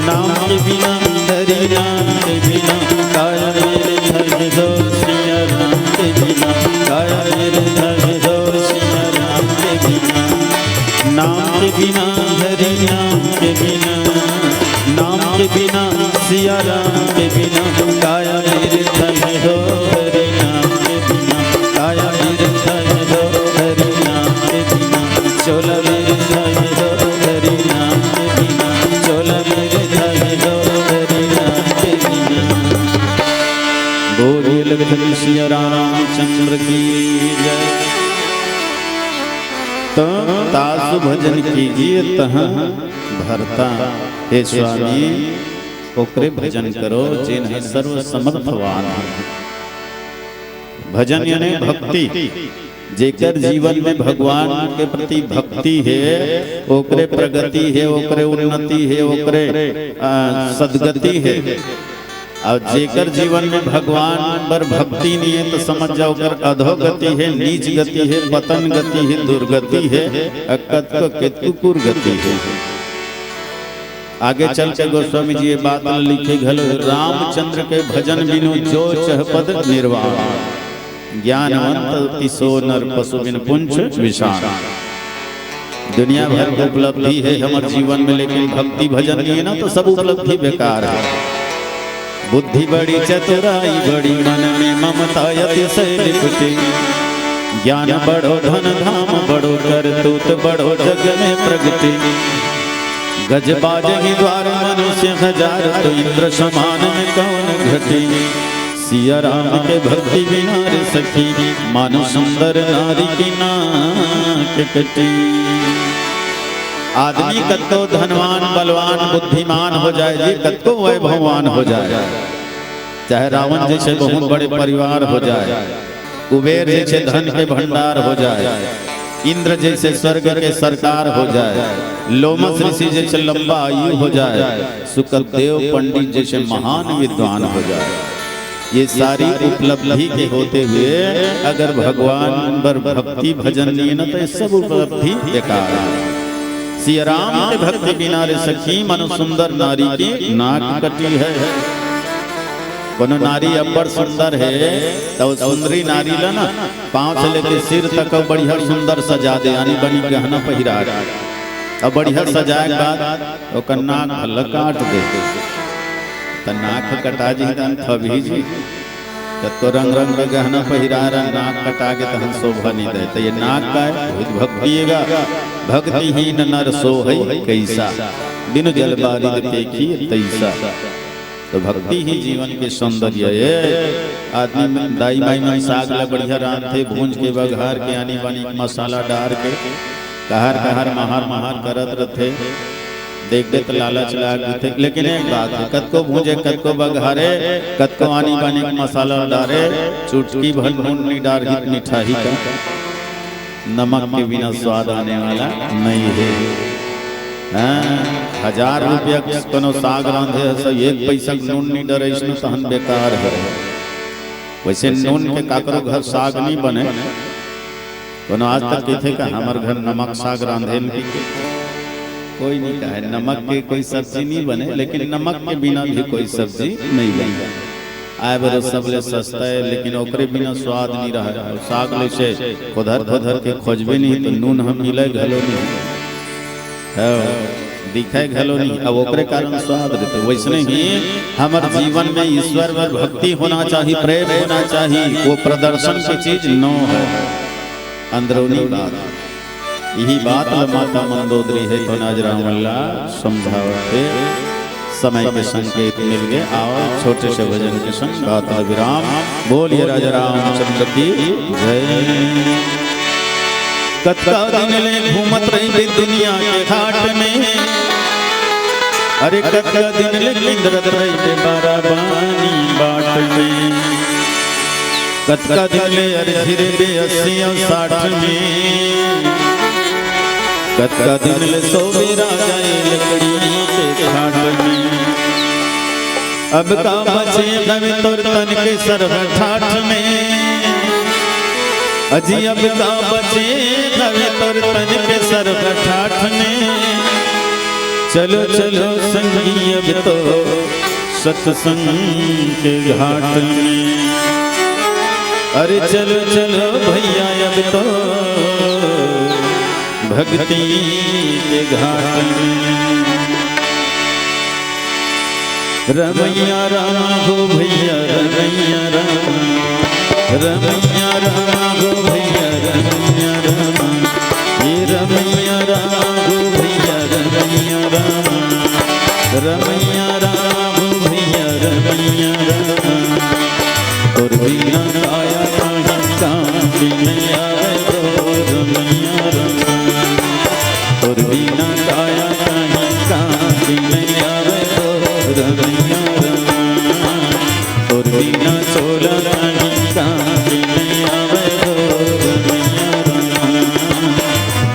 नाम के बिना हरि नाम के बिना, काया मेरे धर्म दो सिया राम के बिना, काया मेरे धर्म दो सिया राम के बिना। नाम के बिना हरि नाम के बिना, नाम के बिना सिया राम के बिना, काया मेरे धर्म दो हरि नाम के बिना, काया मेरे धर्म दो हरि नाम के बिना। चोला मेरे धर्म दो हरि नाम के बिना, चोला मेरे धर्म दो हरि नाम के बिना। बोलिए लखन सिया रामचंद्र की जय। तो तासु भजन कीजिए तहाँ भरता, हे स्वामी ओकरे भजन करो जिन है सर्व समर्थवान। भजन यानी भक्ति, जेकर जीवन में भगवान के प्रति भक्ति है, ओकरे प्रगति है, ओकरे उन्नति है, ओकरे सदगति है। और जेकर जीवन में भगवान पर भक्ति नहीं है तो समझ जाओ कर अधोगति है, नीच गति है, पतन गति है, दुर्गति है, केतुकुर गति है। आगे चल के गोस्वामी जी ये बात लिखे घलो, रामचंद्र के भजन बिनु जो चहपद निर्वाण, ज्ञानवंत तिसो नर पशु बिन पुंछ विषाण। दुनिया भर की उपलब्धि है हमारे जीवन में, लेकिन भक्ति भजन नहीं है ना तो सब उपलब्धि बेकार है। बुद्धि बड़ी चतुराई बड़ी, मन में ममता अतिशय लिपटे, ज्ञान बड़ो धन धाम बड़ो, करतूत बड़ो जग में प्रगति। गज बाजहि द्वार मनुष्य हजार, तो इंद्र समान में कौन घटे। सिया राम के भक्ति बिना रे सखी, मानो सुंदर नारी की नाक कटी। आदमी कत्तो धनवान बलवान बुद्धिमान हो जाए जी, कत्तो वैभववान हो जाए, चाहे रावण जैसे बहुत बड़े परिवार हो जाए, कुबेर जैसे धन के भंडार हो जाए, इंद्र जैसे स्वर्ग के सरकार हो जाए, लोमस ऋषि जैसे लंबा आयु हो जाए, सुखदेव पंडित जैसे महान विद्वान हो जाए। ये सारी उपलब्धि के होते हुए अगर भगवान पर भक्ति भजन नहीं ना तो ये सब उपलब्धि बेकार है। सिया राम के भक्ति बिना रे सखी, मनु सुंदर नारी की नाक कटी है। कोनो नारी अब्बड़ सुंदर है तो सुंदरी नारी ला ना पांव से लेकर सिर तक बढ़िया सुंदर सजा दे, यानी बनी गहना पहिरा और बढ़िया सजाए के बाद ओकर नाक हल्ला काट दे, तो नाक कटा जी थभी जी तो रंग रंग गहना पहिरा रहा, नाक कटा के तहन शोभा नहीं दे। तो ये नाक का है भक्तिएगा, भक्तिहीन नर सोहै कैसा, बिनु जल बारिद देखी तैसा। तो भक्ति ही जीवन के सौंदर्य है। आदमी दाई माई में साग ला बढ़िया रांधे, भूंज के बघार के आनी बानी मसाला डाल के कहर कहर महार महार करत रहते, देख दे तो लालच लाग थे। लेकिन एक बात है, कतको भूंजे कतको बघारे, कतको आनी बानी मसाला डाले, चुटकी भर नून नहीं डाल हित मिठाई का, नमक के बिना स्वाद आने वाला नहीं है। 1000 रुपया कोनो साग रांधे सब 1 पैसा नून नहीं डरे, इसमें तहन बेकार है। वैसे नून के काकरो घर साग नहीं बने, कोनो आज तक कहते का हमार घर नमक साग रांधे कोई नहीं कहे, नमक के कोई सब्जी नहीं बने, लेकिन नमक के बिना भी कोई सब्जी नहीं बने। आए बरो सबले सस्ता है, लेकिन ओकरे बिना स्वाद नहीं रहा। साग ले से खुदर खुदर के खोजबे नहीं तो नून हम मिले घलो नहीं दिखाए घलो नहीं, अब ओकरे कारण स्वाद देते। वैसने ही हमारे जीवन में ईश्वर में भक्ति होना चाहिए, प्रेम होना चाहिए, वो प्रदर्शन की चीज नो है, अंदरूनी बात। यही बात माता मंदोदरी है तो नाजरामल्ला समझावते। समय के संकेत मिल गए, आओ छोटे से भजन के संग गाता विराम। बोलिए राजा रामचंद्र की जय। कतका दिन ले घूमत रही दुनिया के घाट में, अरे कतका दिन ले निंद्रत रही बाराबानी बाट में, कतका दिन ले अरे धीरे बे 80 और 60 में, कतका दिन ले सोवे राजा लकड़ियों के खाट में। अब का बचे नवे तोर तन के सरव ठाठ में, अजी अब का बचे नवे तोर तन के सरव ठाठ में। चलो चलो संगी अब तो सत्संग के घाट में, अरे चलो चलो भैया अब तो भक्ति के घाट में। रमैया रामा गो भैया रमैया रामा, रमैया रामा गो भैया रमैया रामा, ये रमैया रामा गो भैया रमैया रामा, रमैया रामा गो भैया रमैया रामा। और बिना आया कहीं काम भी नहीं आए तो रमैया रामा, और बिना गाया कहीं काम भी नहीं आवे तो रमैया रामा, और बिना चोला कहीं काम भी नहीं आवे तो रमैया रामा,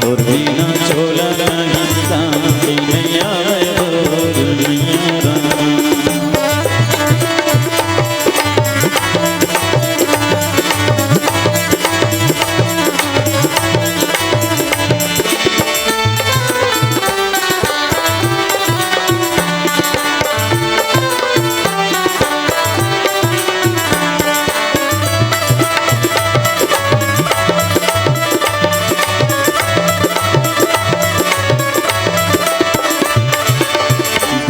और बिना चोला कहीं काम भी नहीं आवे तो रमैया रामा।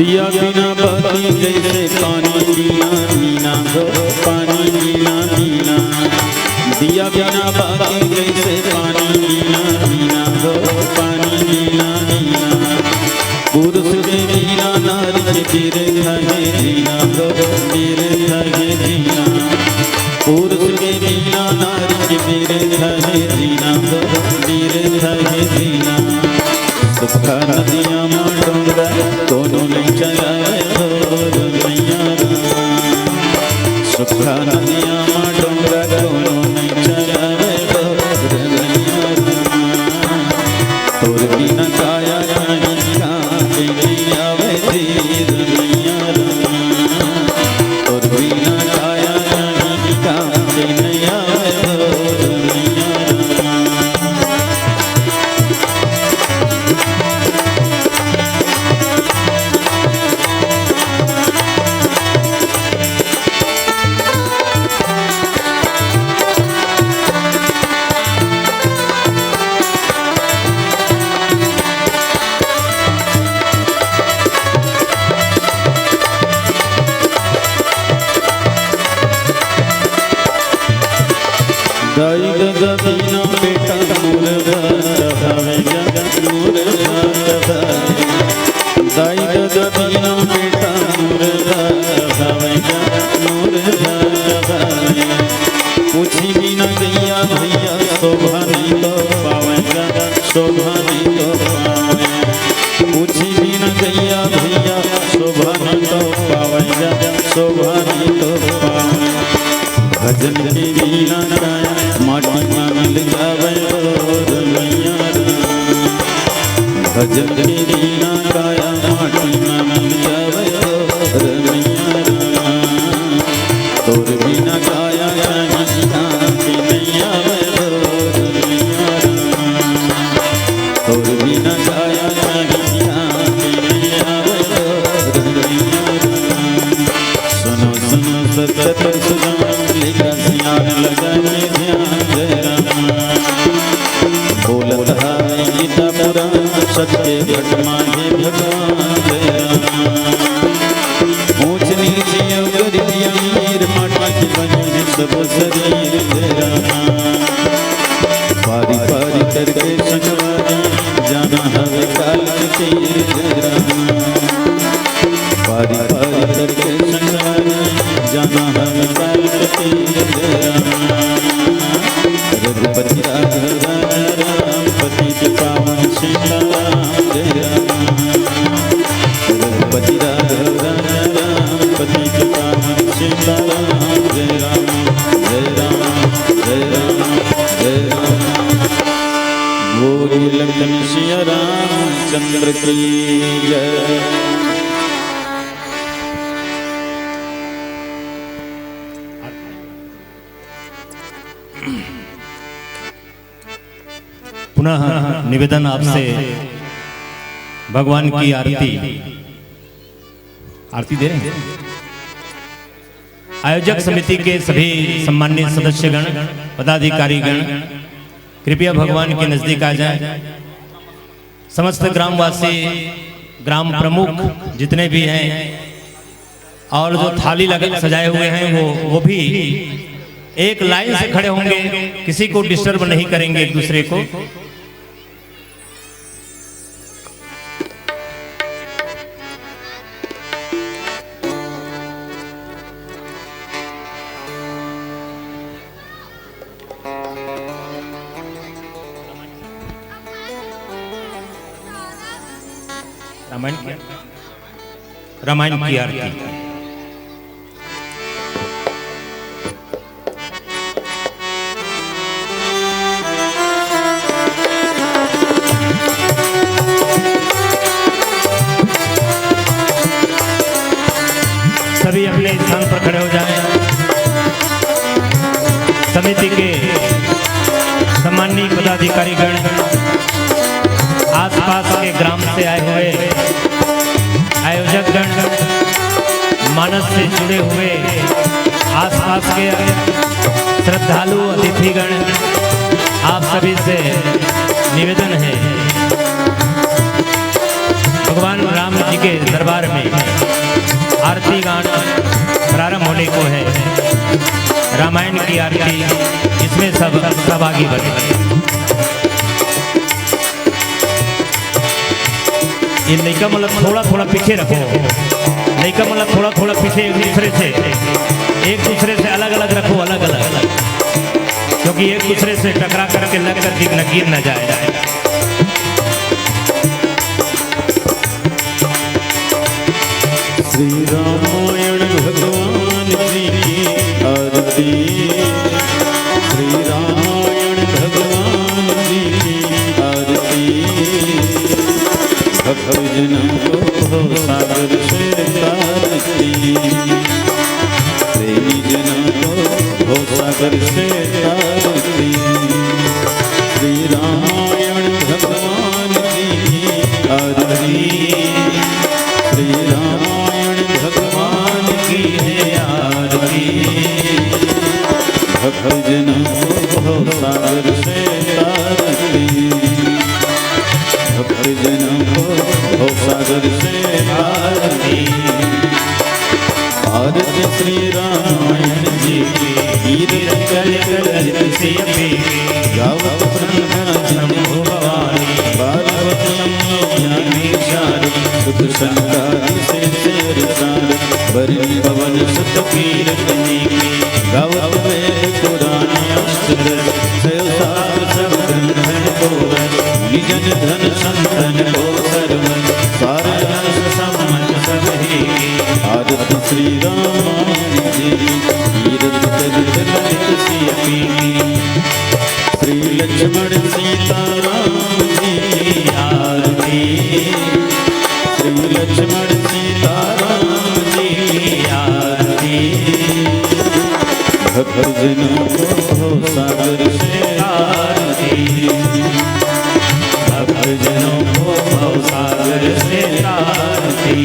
दिया बिना बत्ती जैसे पानी बिना मीना हो पानी बिना मीना दिया बिना बत्ती जैसे पानी बिना मीना हो पानी बिना मीना पुरुष के बिना नारी के तेरे है जीना हो मेरे है जीना पुरुष के बिना नारी के तेरे है जीना हो मेरे है जीना सुखा नदियाँ माटूंगा दोनों नहीं चलाए हो मैया सुखा नदियाँ माटूंगा दोनों नहीं चलाए हो मैया तोर बिना काया नहीं काके नहीं आवे धीर मैया तोर बिना काया नहीं काके नहीं आवे हो मैया दाई दादा बिना बेटा नूर हवे जगत नूर दाई दादा बिना बेटा नूर हवे जगत नूर पूछी बिना गैया भैया शोभा नहीं तो पावे जगत शोभा नहीं तो पावे पूछी बिना गैया भैया शोभा नहीं तो पावे जगत शोभा नहीं तो पावे भजन के बिना गाया माटी में मिल जावे और मैया भजन के बिना गाया माटी में मिल जावे और मैया तोर बिना गाया नहीं नहीं आवे और मैया तोर बिना गाया नहीं आवे और मैया सुनो सुनो सतत सुनो ध्यान लगाने ध्यान जरा बोलत है गीता पुराण सत्य घट माहे भगवान जरा ऊंच नीच गरीब अमीर माटी की बनी सब शरीर जरा पारी पारी करके संगवारी जाना हवे काल के जरा पारी पारी करके संगवारी जाना हवे काल के रघुपति राघव राम पति पावन सीताराम जय राम रघुपति राघव राम पति पावन सीताराम जय राम जय राम जय राम जय राम बोल लखन सिया रामचंद्र की जय। पुनः निवेदन आपसे भगवान की आरती दे रहे हैं। आयोजक समिति के सभी सम्मानित सदस्यगण पदाधिकारीगण कृपया भगवान के नजदीक आ जाएं। समस्त ग्रामवासी ग्राम प्रमुख जितने भी हैं और जो थाली सजाए हुए हैं वो भी एक लाइन से खड़े होंगे, किसी को डिस्टर्ब नहीं करेंगे एक दूसरे को। रामायण की आरती। सभी अपने स्थान पर खड़े हो जाएं। समिति के सम्मानीय पदाधिकारीगण, आसपास के ग्राम से आए हुए आयोजकगण, मानस से जुड़े हुए आसपास के श्रद्धालु अतिथिगण, आप सभी से निवेदन है भगवान राम जी के दरबार में आरती गान प्रारंभ होने को है। रामायण की आरती, इसमें सब आगे बढ़े। ये लड़का मतलब थोड़ा थोड़ा पीछे रखो, लड़का मतलब थोड़ा थोड़ा पीछे एक दूसरे से अलग अलग रखो, अलग अलग, क्योंकि एक दूसरे से टकरा करके लग कर गिर न जाए। श्री रामायण भगवान जी की आरती, श्री रामायण भगवान जी की आरती, भक्तजनों को सागर से तारती, प्रेमी जनों को सागर से तारती, श्री रामायण भगवान जी की आरती, श्री रामायण भगवान की है आरती, भक्तजनों को सागर से तारती, भक्तजनों को सागर से तारती, आरती श्री रामायण जी की कीर्तन कर से गावत ब्रह्म भवानी, पार्वती ज्ञानी चारु सुख संगाति से सार, बरनी भवन सुत कीर्तनी की गावत वेद पुराण अष्टदश, सहसार सब धन को निजन धन संतन को सर्वन, सारे रस समन सब ही आरती श्री रामायण जी कीर्तन कर श्री लक्ष्मण सीता राम जी की आरती, श्री लक्ष्मण सीता राम जी की आरती, भक्तजनों को सागर से आरती, भक्तजनों को सागर से आरती,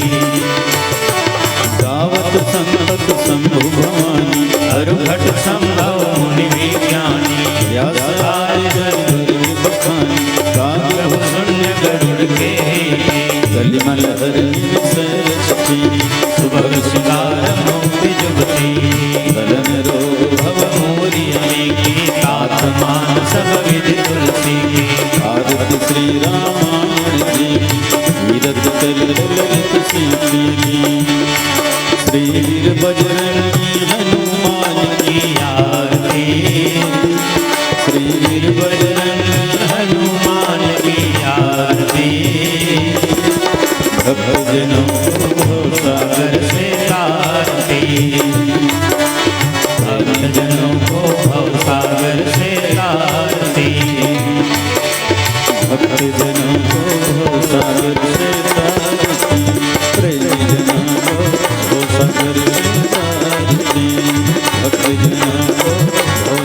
गावत संतत शंभु भवानी, हरुघट संभव मुनि विज्ञानी, व्यास आदि बखानी, काव्य शून्य गरुड़ के कलिमल हरि सची, सुभग सिंगार मोक्ति जुगति, दलन रोग भव मोरी की, तात मान सब विधि तुलसी की, आरती श्री रामायण जी कीरत कर ललित सीती की, श्री बजरंगी हनुमान की आरती, श्री बजरंगी हनुमान की आरती, भक्तजनों को सागर से तारती, भक्तजनों को सागर से तारती, भक्तजनों को सागर से तारती, प्रेमी जनों को सागर से तारती, भक्तजनों को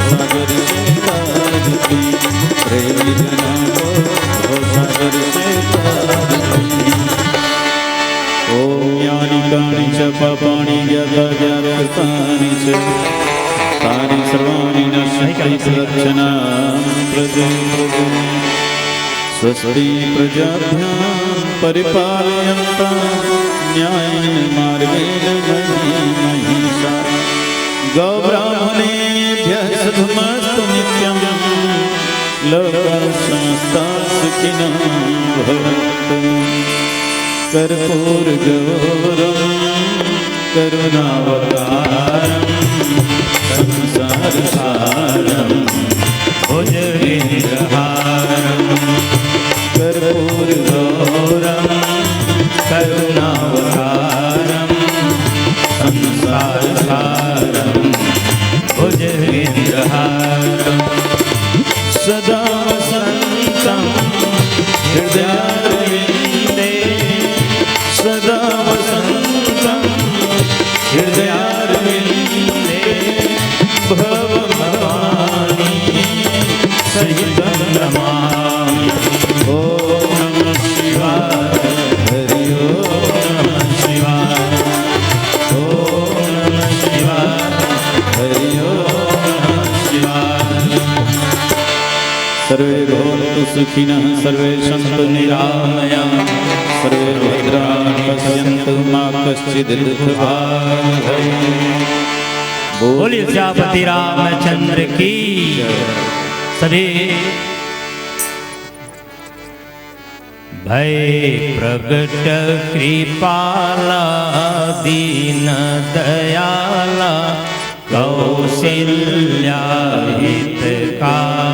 सागर से तारती, प्रेमी जनों को सागर से तारती। ओम यानि कानि च पापानि ज्ञातानि च तानि सर्वाणि नश्यन्ति प्रदक्षिणां प्रदे। स्वस्ति प्रजाभ्यां परिपालयन्तां न्यायेन मार्गेण महीं महिषाः, गौब्राह्मणेभ्यः शुभमस्तु नित्यं, लोकाः समस्ताः सुखिनः भवन्तु। कर्पूरगौरं करुणावतारं संसारसारं भुजगेन्द्रहारं, कर्पूरगौरं करुणावतारं संसारसारं भुजगेन्द्रहारं, सदा वसन्तं हृदयारविन्दे, सदा वसन्तं हृदयारविन्दे, भवभवानी सहितं नमामि। ओम नमः शिवाय, हरि ओम नमः शिवाय, ओम नमः शिवाय, हरि ओम नमः शिवाय। सर्वे भवन्तु सुखिनः, सर्वे सन्तु निरामयाः, सर्वे भद्राणि पश्यन्तु मा कश्चित् दुःखभाग् बोलिए सियापति रामचंद्र की। सभी भय प्रगट कृपाला दीन दयाला कौशल्या हितकारी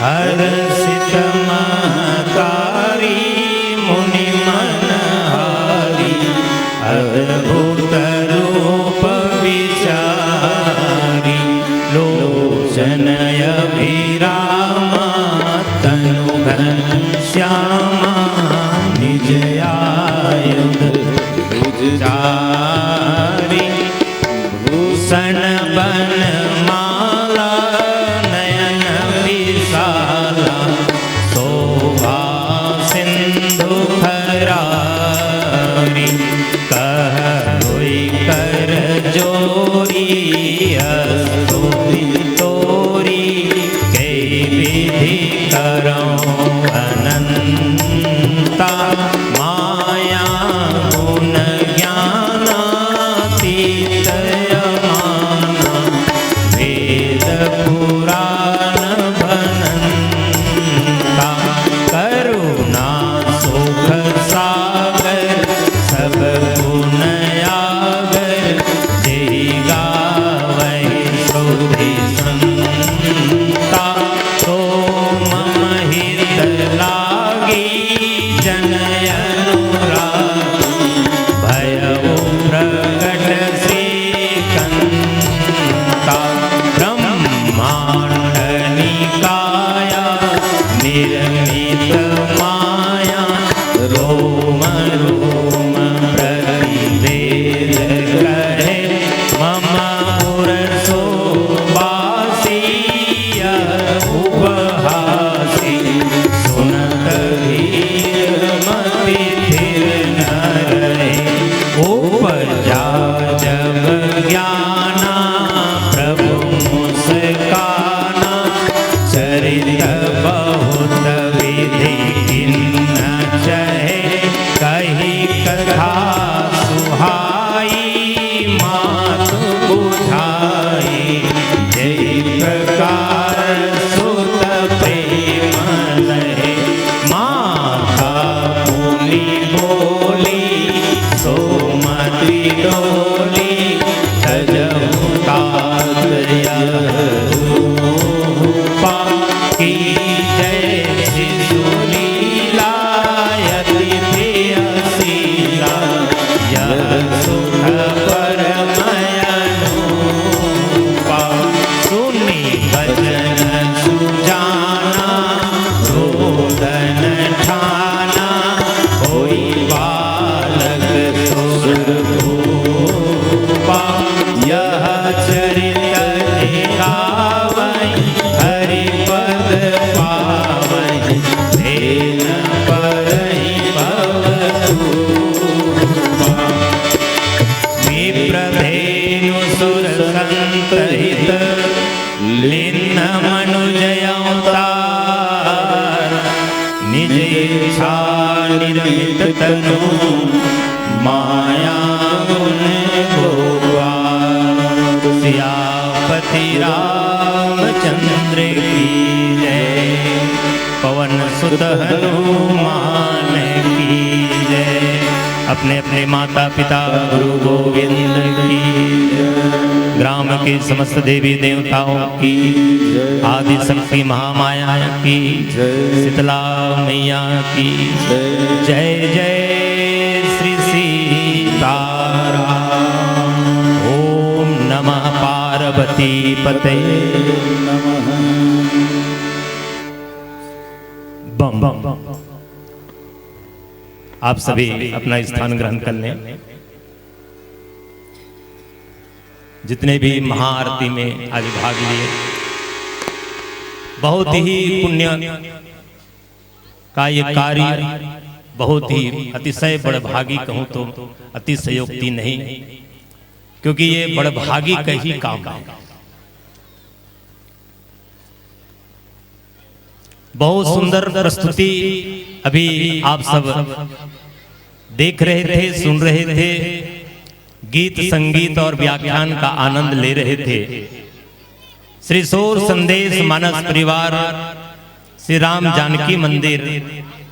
हर्षित महकारी मुनि मनहारी अद्भुत रूप विचारी लोचन अभिरामा तनु घनश्यामा निज आयुध भुजचारी भूषण बन माला नयन विशाला शोभा सिंधु खरारी कहोई कर जोरी स्तुति तोरी के विधि करो अनंता माया गुण ज्ञानातीत यमाना वेद पुराण भनंता करुणा सुख सागर सब गुण आगर जय गावै श्रुति संता तो मम हित लागी जन अनुरागी भयउ प्रगट श्रीकंता ब्रह्मांड निकाया निर्मित माया रोम रोम प्रतिवेद करे मम पुरसो बासी उपहासी सुनत धीर मति थिर न रहे उपजा जब ज्ञाना प्रभु मुस्काना चरित बहुत विधि किन्न चहे कही कथा सुहाई मातु बुझाई जय प्रकार सुत प्रेम लहे माता मुनि बोली सोमति डोली तजहु तात रूपा की जय शिशुलीला यति प्रियशीला यह सुख परमयनूपा सुनी भजन सुजाना रोदन ठाना होई बालक सुरभूपा यह चरित गावै हरि पद पावै धेन परहि भवतूपा विप्रधेनु सुर संतहित लीन मनुजय अवतार निज इच्छा निर्मित तनु माया गुण गोपाल सियापति रामचंद्र की जय पवन सुत हनुमान की जय अपने अपने माता पिता गुरु गोविंद की ग्राम के समस्त देवी देवताओं की आदि शक्ति महामाया की शीतला मैया की जय जय श्री सीताराम। ओम नमः पार्वती पते बम बम। आप सभी अपना स्थान ग्रहण कर लें। जितने भी महाआरती में आज भाग लिए, बहुत ही पुण्य का ये कार्य, बहुत ही अतिशय बड़भागी कहूं तो अतिशयोक्ति नहीं, क्योंकि ये बड़भागी का ही काम है। बहुत सुंदर प्रस्तुति अभी आप सब देख रहे थे, सुन रहे थे, गीत संगीत और व्याख्यान का आनंद ले रहे थे। श्री सौर संदेश मानस परिवार श्री राम जानकी मंदिर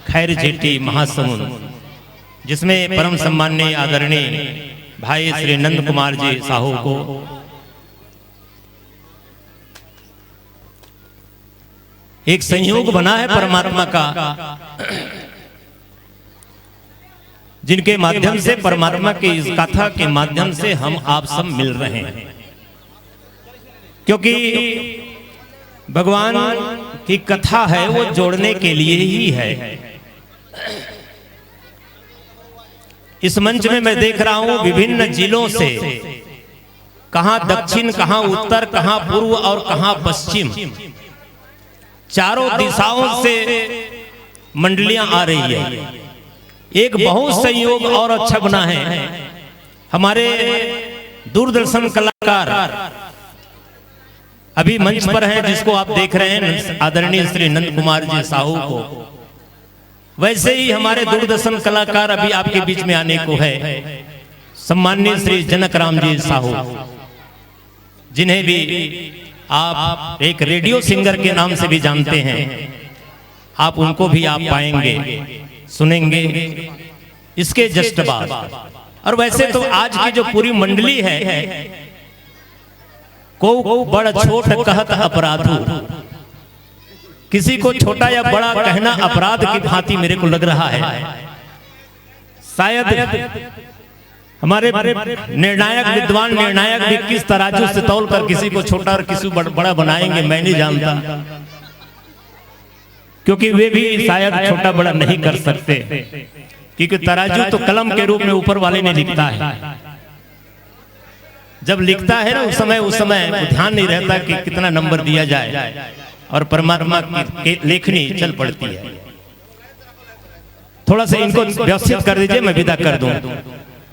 खैर जेटी महासमुंद, जिसमें परम सम्माननीय आदरणीय भाई श्री नंद कुमार जी साहू को एक संयोग बना है परमात्मा का, जिनके माध्यम से परमात्मा की इस कथा के माध्यम से हम आप सब मिल रहे हैं। क्योंकि भगवान की कथा है वो जोड़ने के लिए ही है। इस मंच में मैं देख रहा हूं विभिन्न जिलों से, कहां दक्षिण, कहां उत्तर, कहां पूर्व और कहां पश्चिम, चारों दिशाओं से मंडलियां आ रही है। एक बहुत संयोग और अच्छा बना है। हमारे दूरदर्शन कलाकार अभी मंच पर हैं, जिसको आप देख रहे हैं, आदरणीय श्री नंद कुमार जी साहू को। वैसे ही हमारे दूरदर्शन कलाकार अभी आपके बीच में आने को है, सम्माननीय श्री जनक राम जी साहू, जिन्हें भी आप एक रेडियो सिंगर के नाम से भी जानते हैं। आप उनको भी आप पाएंगे, सुनेंगे इसके जस्ट बाद। और वैसे तो आज की जो पूरी मंडली है, को बड़ा छोट कहत अपराधू, किसी को छोटा या बड़ा कहना अपराध की भांति मेरे को लग रहा है। शायद हमारे निर्णायक विद्वान निर्णायक भी किस तराजू से तौल कर किसी को छोटा और किसी को बड़ा बनाएंगे, मैं नहीं जानता, क्योंकि वे भी शायद छोटा बड़ा नहीं कर सकते, क्योंकि तराजू तो कलम के रूप में ऊपर वाले ने लिखता है। जब लिखता है ना उस समय ध्यान नहीं रहता कि कितना नंबर दिया जाए, और परमात्मा की लेखनी चल पड़ती है। थोड़ा सा इनको व्यवस्थित कर दीजिए, मैं विदा कर दूं।